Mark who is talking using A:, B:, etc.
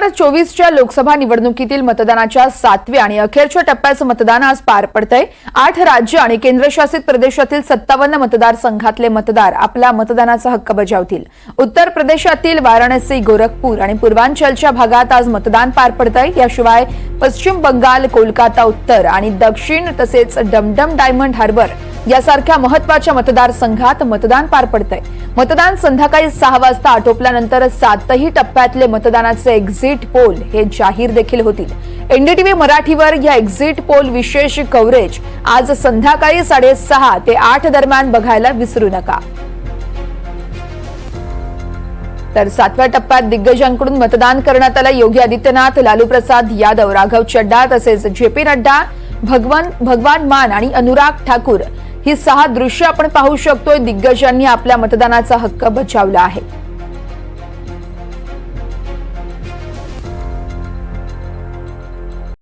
A: 2024च्या लोकसभा निवडणुकीतील मतदानाच्या 7व्या आणि अखेरच्या टप्प्याचं मतदान आज पार पडतंय। 8 राज्य आणि केंद्रशासित प्रदेशातील 57 मतदारसंघातले मतदार आपला मतदानाचा हक्क बजावतील। उत्तर प्रदेशातील वाराणसी, गोरखपूर आणि पूर्वांचलच्या भागात आज मतदान पार पडतंय। याशिवाय पश्चिम बंगाल, कोलकाता उत्तर आणि दक्षिण तसेच डमडम डायमंड हार्बर यासारख्या महत्त्वाच्या मतदारसंघात मतदान पार पडतंय। मतदान संध्याकाळी 6 वाजता आटोपल्यानंतर 7ही टप्प्यातले मतदानाचे एक्झिट पोल हे जाहीर देखील होतील। एनडीटीव्ही मराठीवर या एक्झिट पोल विशेष कव्हरेज आज संध्याकाळी 6:30 ते 8 दरम्यान बघायला विसरू नका। तर 7व्या टप्प्यात दिग्गजांकडून मतदान करण्यात आलं। योगी आदित्यनाथ, लालू प्रसाद यादव, राघव चड्डा तसेच जेपी नड्डा, भगवान मान आणि अनुराग ठाकूर ही 6 दृश्य आपण पाहू शकतोय। दिग्गजांनी आपल्या मतदानाचा हक्क बजावला आहे।